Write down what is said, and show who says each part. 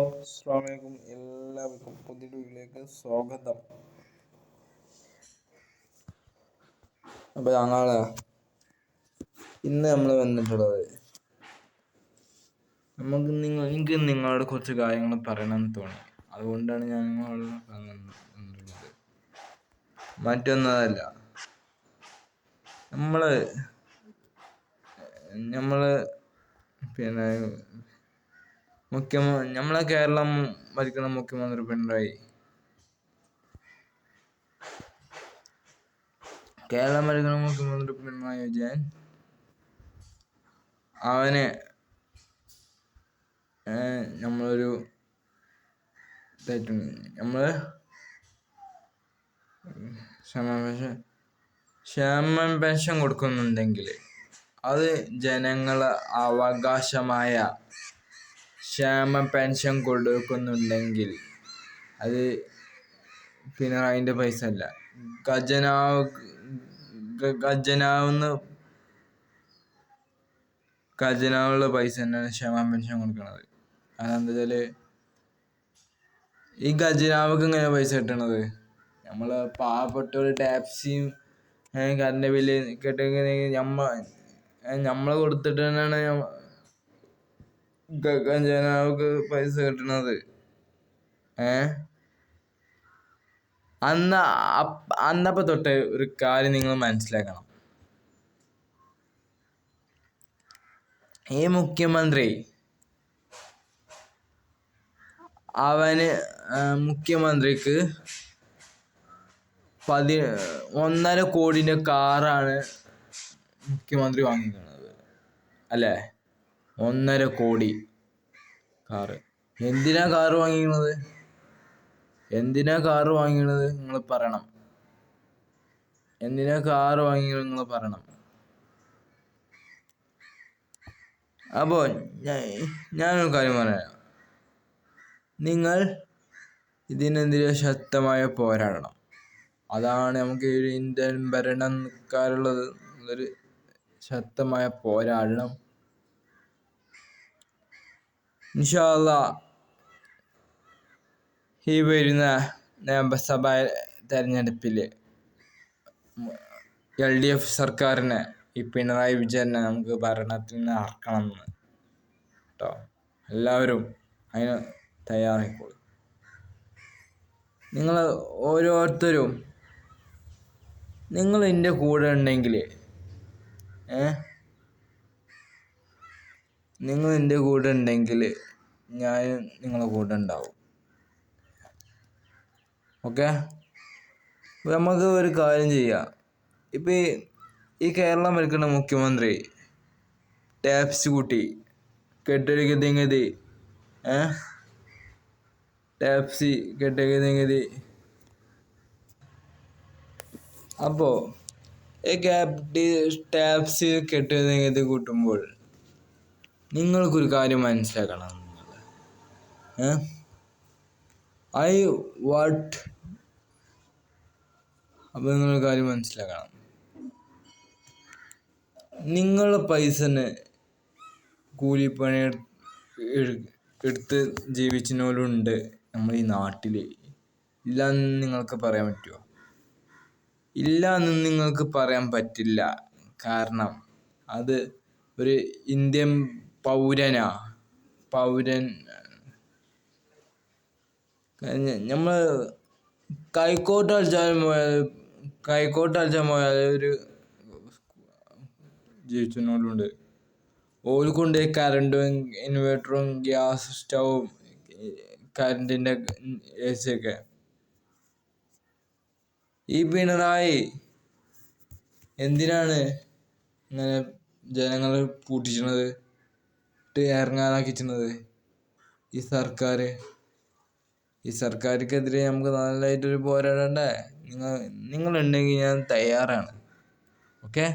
Speaker 1: അസ്സലാമലൈക്കും, എല്ലാവർക്കും പുതിയ വീഡിയോയിലേക്ക് സ്വാഗതം. അപ്പോൾ ഇന്ന് നമ്മൾ വന്നിട്ടുള്ളത് എനിക്ക് നിങ്ങളോട് കുറച്ച് കാര്യങ്ങൾ പറയണമെന്ന് തോന്നി. അതുകൊണ്ടാണ് ഞാൻ നിങ്ങളോട് വന്നിട്ടുള്ളത്. മറ്റൊന്നതല്ല, നമ്മള് പിന്നെ നമ്മളെ കേരളം ഭരിക്കുന്ന മുഖ്യമന്ത്രി പിണറായി വിജയൻ അവന് നമ്മളൊരു ക്ഷേമ പെൻഷൻ കൊടുക്കുന്നുണ്ടെങ്കിൽ അത് ജനങ്ങളെ അവകാശമായ ക്ഷേമ പെൻഷൻ കൊടുക്കുന്നുണ്ടെങ്കിൽ അത് പിണറായിൻ്റെ പൈസ അല്ല, ഖജനാവുള്ള പൈസ തന്നെയാണ് ക്ഷേമ പെൻഷൻ കൊടുക്കുന്നത്. അതെന്താ വെച്ചാല് ഈ ഖജനാവൊക്കെ ഇങ്ങനെ പൈസ കിട്ടണത് നമ്മള് പാവപ്പെട്ട ടാക്സിയും കറണ്ട് ബില്ല് കെട്ടിണെങ്കിൽ നമ്മള് കൊടുത്തിട്ട് തന്നെയാണ് ഖജനാവുക്ക് പൈസ കിട്ടണത്. അന്നപ്പോ തൊട്ട് ഒരു കാര്യം നിങ്ങൾ മനസ്സിലാക്കണം. ഈ മുഖ്യമന്ത്രിക്ക് 1.5 കോടിയുടെ കാറാണ് മുഖ്യമന്ത്രി വാങ്ങിക്കുന്നത്, അല്ലേ? 1.5 കോടി കാറ്. എന്തിനാ കാറ് വാങ്ങിക്കണത് നിങ്ങൾ പറയണം. അപ്പോൾ ഞാനൊരു കാര്യം പറയാം. നിങ്ങൾ ഇതിനെതിരെ ശക്തമായ പോരാടണം. അതാണ് നമുക്ക് ഇന്ത്യൻ ഭരണക്കാരുള്ളത്. ഒരു ശക്തമായ പോരാടണം. ഇൻഷാ അല്ലാഹ് ഈ വരുന്ന നിയമസഭാ തെരഞ്ഞെടുപ്പിൽ LDF സർക്കാരിനെ, ഈ പിണറായി വിജയനെ നമുക്ക് ഭരണത്തിൽ നിന്ന് ഇറക്കണം കേട്ടോ. എല്ലാവരും അതിന് തയ്യാറായിക്കോളൂ. നിങ്ങൾ ഓരോരുത്തരും എൻ്റെ കൂടെ ഉണ്ടെങ്കിൽ ഞാൻ നിങ്ങളുടെ കൂടെ ഉണ്ടാവും. ഓക്കെ? നമുക്ക് ഒരു കാര്യം ചെയ്യാം. ഇപ്പം ഈ കേരളം ഭരിക്കുന്ന മുഖ്യമന്ത്രി ടാക്സ് കൂട്ടി, കെട്ടിട നികുതി അപ്പോൾ ഈ ടാക്സ് കെട്ടിട നികുതി കൂട്ടുമ്പോൾ നിങ്ങൾക്കൊരു കാര്യം മനസ്സിലാക്കണം. നിങ്ങളൊരു കാര്യം മനസ്സിലാക്കണം. നിങ്ങളുടെ പൈസന് കൂലിപ്പണി എടുത്ത് ജീവിച്ചവരുണ്ട് നമ്മൾ ഈ നാട്ടിൽ. ഇല്ലയെന്ന് നിങ്ങൾക്ക് പറയാൻ പറ്റുമോ? ഇല്ല എന്ന് നിങ്ങൾക്ക് പറയാൻ പറ്റില്ല. കാരണം അത് ഒരു ഇന്ത്യൻ പൗരൻ നമ്മൾ കൈക്കോട്ട് കളിച്ചാൽ പോയാൽ ഒരു ജീവിച്ചവരുണ്ട്. ഓൽക്കൊണ്ട് കറണ്ടും ഇൻവേർട്ടറും ഗ്യാസ് സ്റ്റവും കറണ്ടിൻ്റെ AC ഒക്കെ. ഈ പിണറായി എന്തിനാണ് ഇങ്ങനെ ജനങ്ങളെ പൂട്ടിച്ചത്, ഇറങ്ങാനാക്കിച്ചത്? ഈ സർക്കാർക്കെതിരെ നമുക്ക് നല്ലതായിട്ടൊരു പോരാടണ്ടേ? നിങ്ങളുണ്ടെങ്കിൽ ഞാൻ തയ്യാറാണ്. ഓക്കെ?